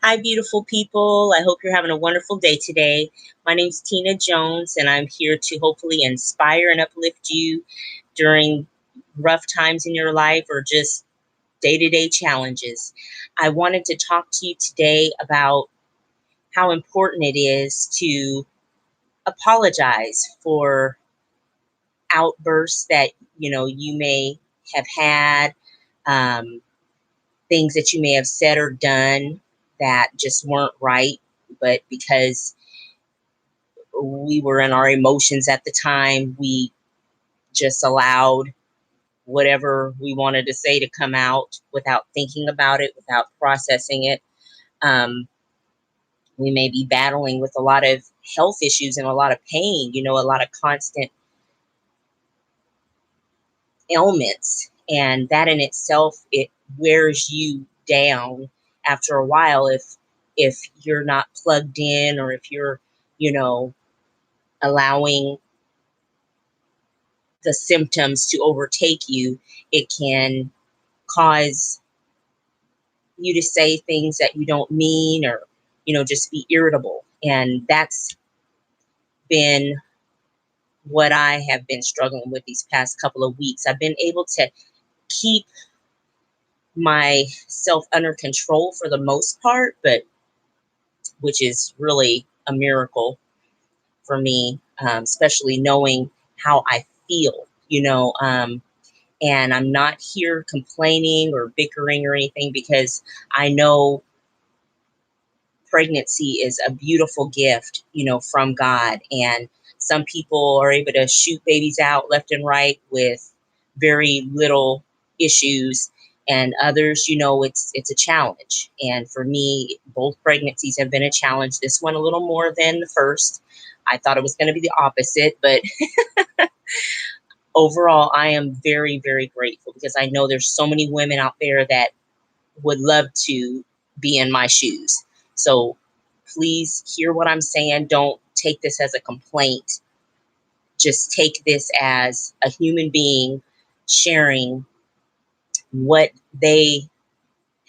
Hi, beautiful people. I hope you're having a wonderful day today. My name's Tina Jones, and I'm here to hopefully inspire and uplift you during rough times in your life or just day to day challenges. I wanted to talk to you today about how important it is to apologize for outbursts that you may have had, um, things that you may have said or done that just weren't right, but because we were in our emotions at the time, we just allowed whatever we wanted to say to come out without thinking about it, without processing it. Um, we may be battling with a lot of health issues and a lot of pain, a lot of constant ailments. And that in itself, it wears you down after a while if you're not plugged in, or if you're, you know, allowing the symptoms to overtake you. It can cause you to say things that you don't mean, or just be irritable. And that's been what I have been struggling with these past couple of weeks. I've been able to keep myself under control for the most part, but which is really a miracle for me, especially knowing how I feel, and I'm not here complaining or bickering or anything, because I know pregnancy is a beautiful gift, from God. And some people are able to shoot babies out left and right with very little issues, and others, it's a challenge. And for me, both pregnancies have been a challenge. This one a little more than the first. I thought it was going to be the opposite, but overall, I am very, very grateful, because I know there's so many women out there that would love to be in my shoes. So please hear what I'm saying. Don't take this as a complaint. Just take this as a human being sharing what they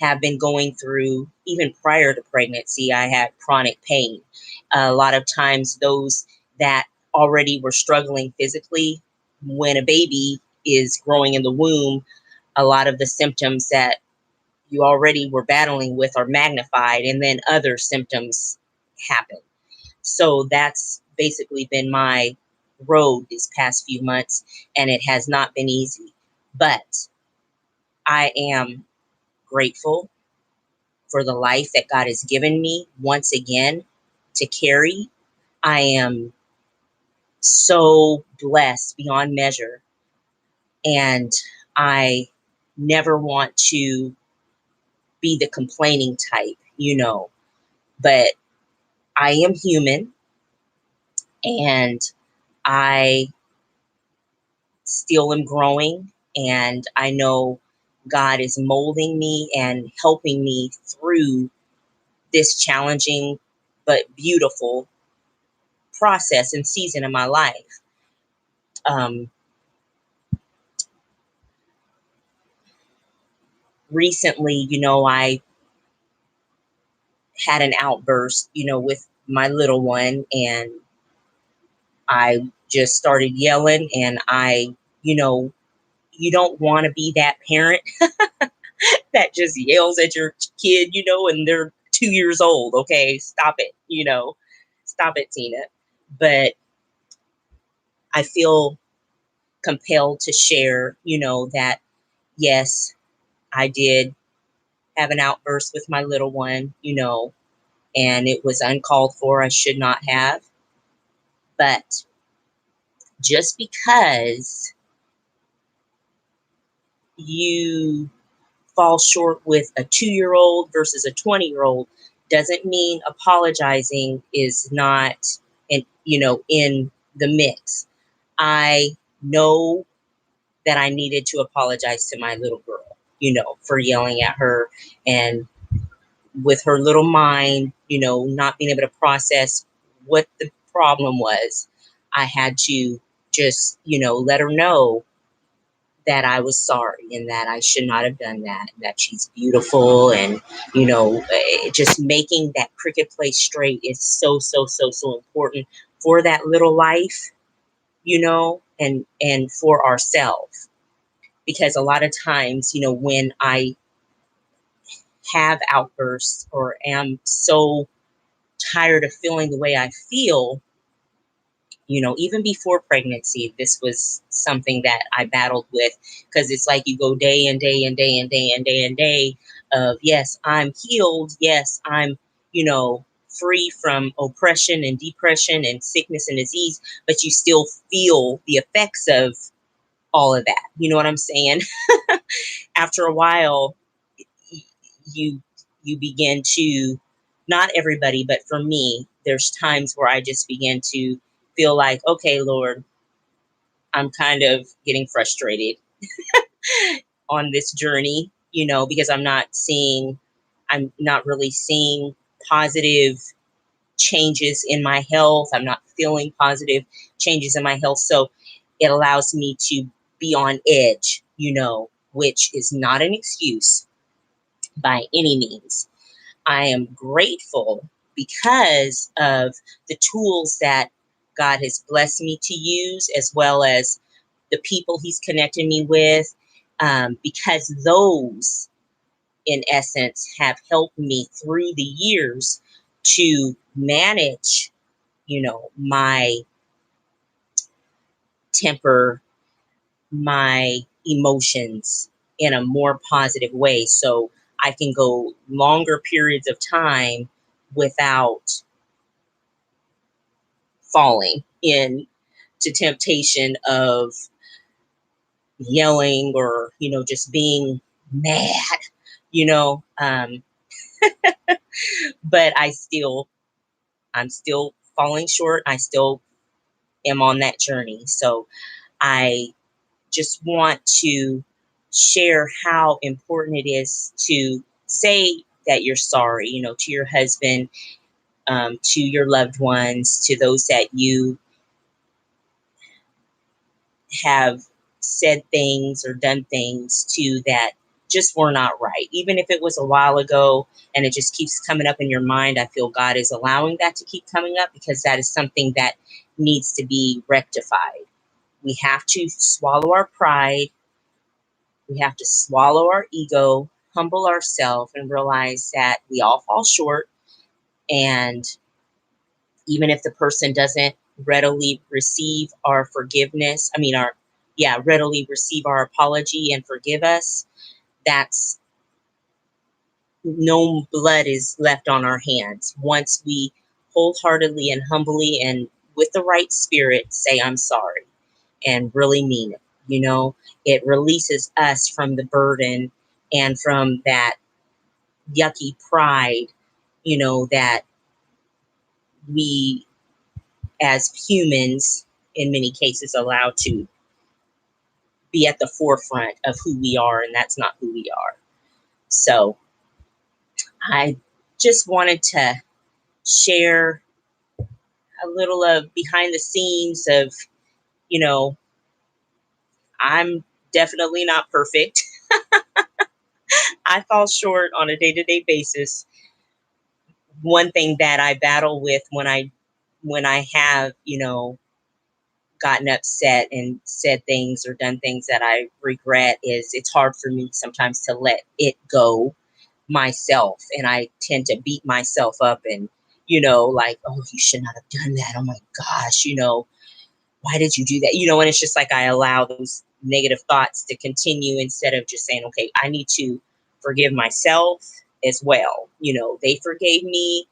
have been going through. Even prior to pregnancy, I had chronic pain. A lot of times, those that already were struggling physically, when a baby is growing in the womb, a lot of the symptoms that you already were battling with are magnified, and then other symptoms happen. So that's basically been my road these past few months, and it has not been easy. But I am grateful for the life that God has given me once again to carry. I am so blessed beyond measure, and I never want to be the complaining type, but I am human, and I still am growing, and I know God is molding me and helping me through this challenging but beautiful process and season of my life. Um, Recently, I had an outburst, with my little one, and I just started yelling. And you don't want to be that parent that just yells at your kid, and they're 2 years old. Okay, stop it, stop it, Tina. But I feel compelled to share, that yes, I did have an outburst with my little one, and it was uncalled for. I should not have. But just because you fall short with a 2-year-old versus a 20-year-old doesn't mean apologizing is not in the mix. I know that I needed to apologize to my little girl, for yelling at her, and with her little mind, not being able to process what the problem was. I had to just, let her know that I was sorry and that I should not have done that, that she's beautiful. And, just making that cricket play straight is so, so, so, so important for that little life, and for ourselves. Because a lot of times, when I have outbursts or am so tired of feeling the way I feel, even before pregnancy, this was something that I battled with, because it's like you go day and day and day and day and day and day of, yes, I'm healed. Yes, I'm, free from oppression and depression and sickness and disease, but you still feel the effects of all of that. You know what I'm saying? After a while, you you begin to, not everybody, but for me, there's times where I just begin to feel like, okay, Lord, I'm kind of getting frustrated on this journey, because I'm not really seeing positive changes in my health. I'm not feeling positive changes in my health. So it allows me to be on edge, which is not an excuse by any means. I am grateful because of the tools that God has blessed me to use, as well as the people He's connected me with, because those, in essence, have helped me through the years to manage, my temper, my emotions in a more positive way. So I can go longer periods of time without falling into temptation of yelling or, just being mad, you know. But I'm still falling short. I still am on that journey. So I just want to share how important it is to say that you're sorry, to your husband, to your loved ones, to those that you have said things or done things to that just were not right. Even if it was a while ago and it just keeps coming up in your mind, I feel God is allowing that to keep coming up, because that is something that needs to be rectified. We have to swallow our pride. We have to swallow our ego, humble ourselves, and realize that we all fall short. And even if the person doesn't readily receive our forgiveness, readily receive our apology and forgive us, that's no blood is left on our hands. Once we wholeheartedly and humbly and with the right spirit say, I'm sorry, and really mean it, it releases us from the burden and from that yucky pride, that we as humans in many cases allow to be at the forefront of who we are, and that's not who we are. So I just wanted to share a little of behind the scenes of, you know, I'm definitely not perfect. I fall short on a day-to-day basis. One thing that I battle with when I have, gotten upset and said things or done things that I regret is it's hard for me sometimes to let it go myself. And I tend to beat myself up and, like, oh, you should not have done that. Oh my gosh, why did you do that? And it's just like I allow those negative thoughts to continue instead of just saying, okay, I need to forgive myself as well. They forgave me.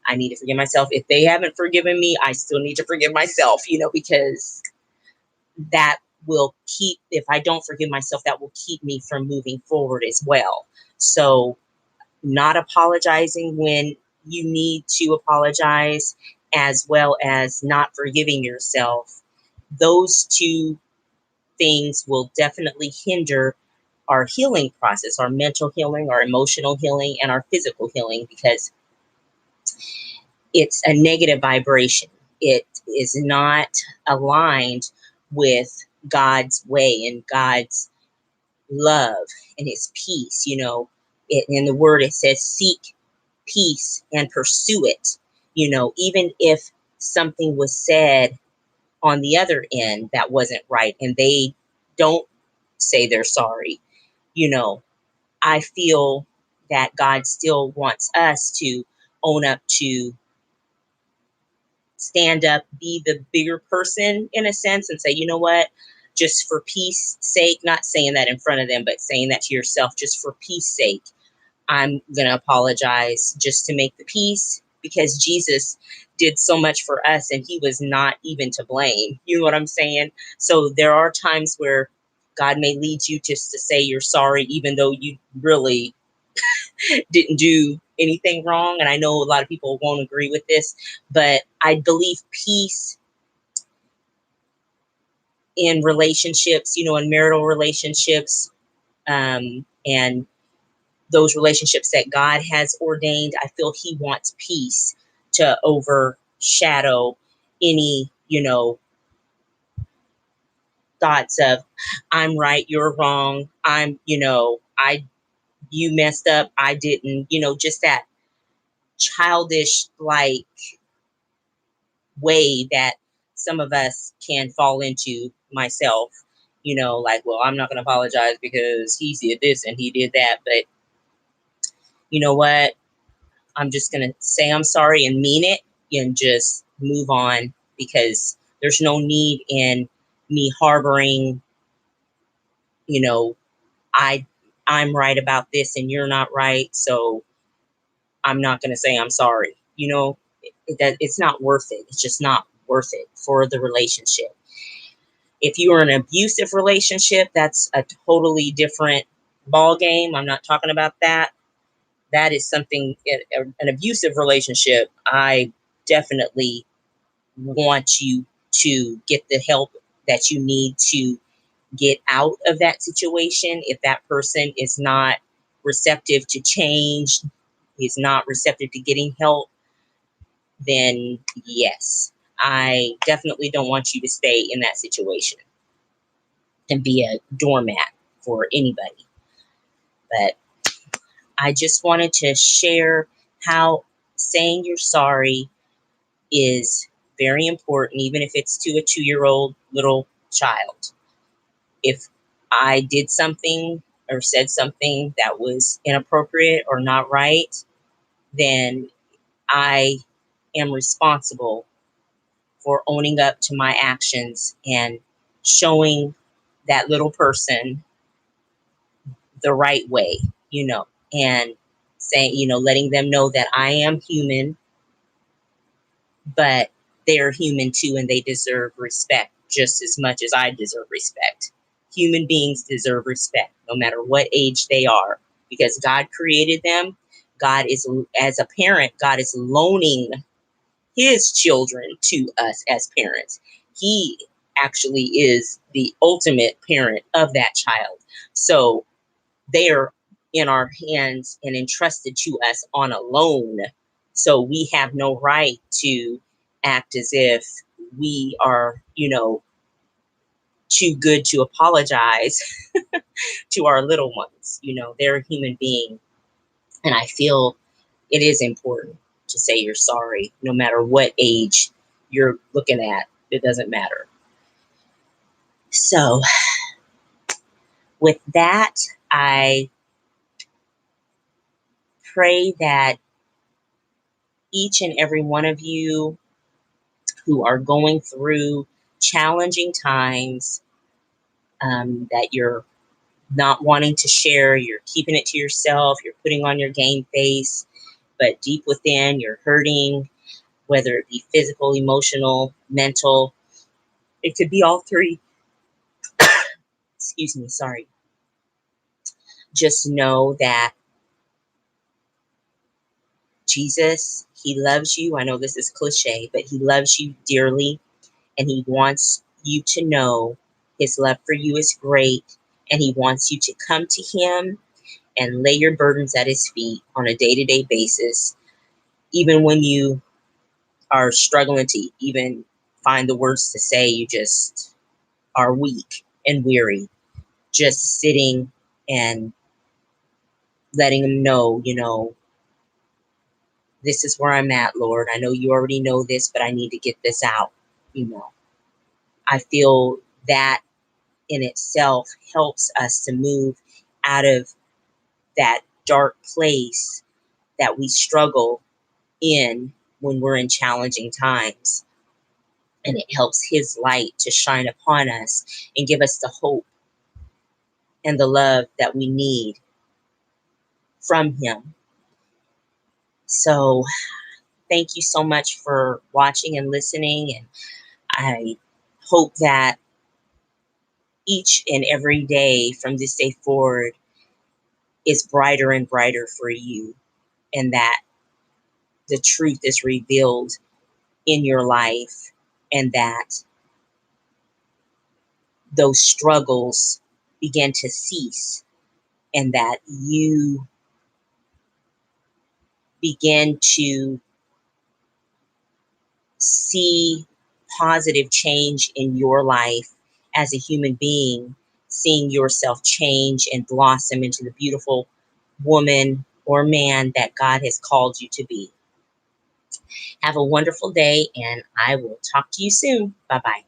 I need to forgive myself. If they haven't forgiven me, I still need to forgive myself, because that will keep, if I don't forgive myself, that will keep me from moving forward as well. So, not apologizing when you need to apologize, as well as not forgiving yourself, those two things will definitely hinder our healing process, our mental healing, our emotional healing, and our physical healing, because it's a negative vibration. It is not aligned with God's way and God's, love and his peace. In the word, it says, seek peace and pursue it. Even if something was said on the other end that wasn't right and they don't say they're sorry, you know, I feel that God still wants us to own up to, stand up, be the bigger person in a sense, and say, you know what, just for peace sake, not saying that in front of them, but saying that to yourself, just for peace sake, I'm going to apologize just to make the peace, because Jesus did so much for us and he was not even to blame. You know what I'm saying? So there are times where God may lead you just to say you're sorry, even though you really didn't do anything wrong. And I know a lot of people won't agree with this, but I believe peace in relationships, in marital relationships, and those relationships that God has ordained, I feel he wants peace to overshadow any, thoughts of I'm right, you're wrong. You messed up, I didn't, just that childish like way that some of us can fall into, myself, like, well, I'm not going to apologize because he did this and he did that. But you know what? I'm just going to say I'm sorry and mean it and just move on, because there's no need in me harboring, you know, I I'm right about this and you're not right, so I'm not going to say I'm sorry. That it's not worth it. It's just not worth it for the relationship. If you are in an abusive relationship, that's a totally different ball game. I'm not talking about that. That is something, an abusive relationship. I definitely want you to get the help that you need to get out of that situation. If that person is not receptive to change, is not receptive to getting help, then yes, I definitely don't want you to stay in that situation and be a doormat for anybody. But I just wanted to share how saying you're sorry is very important, even if it's to a 2-year-old little child. If I did something or said something that was inappropriate or not right, then I am responsible for owning up to my actions and showing that little person the right way, and saying, letting them know that I am human, but they're human too, and they deserve respect just as much as I deserve respect. Human beings deserve respect, no matter what age they are, because God created them. God is, as a parent, God is loaning his children to us as parents. He actually is the ultimate parent of that child. So they are in our hands and entrusted to us on a loan. So we have no right to act as if we are, too good to apologize to our little ones. They're a human being. And I feel it is important to say you're sorry, no matter what age you're looking at. It doesn't matter. So, with that, I pray that each and every one of you who are going through challenging times, that you're not wanting to share, you're keeping it to yourself, you're putting on your game face, but deep within you're hurting, whether it be physical, emotional, mental. It could be all three. Excuse me, sorry. Just know that Jesus, he loves you. I know this is cliche, but he loves you dearly, and he wants you to know his love for you is great, and he wants you to come to him and lay your burdens at his feet on a day-to-day basis, even when you are struggling to even find the words to say. You just are weak and weary. Just sitting and letting him know, this is where I'm at, Lord. I know you already know this, but I need to get this out. You know, I feel that in itself helps us to move out of that dark place that we struggle in when we're in challenging times. And it helps his light to shine upon us and give us the hope and the love that we need from him. So thank you so much for watching and listening. And I hope that each and every day from this day forward is brighter and brighter for you, and that the truth is revealed in your life, and that those struggles begin to cease, and that you begin to see positive change in your life as a human being, seeing yourself change and blossom into the beautiful woman or man that God has called you to be. Have a wonderful day, and I will talk to you soon. Bye-bye.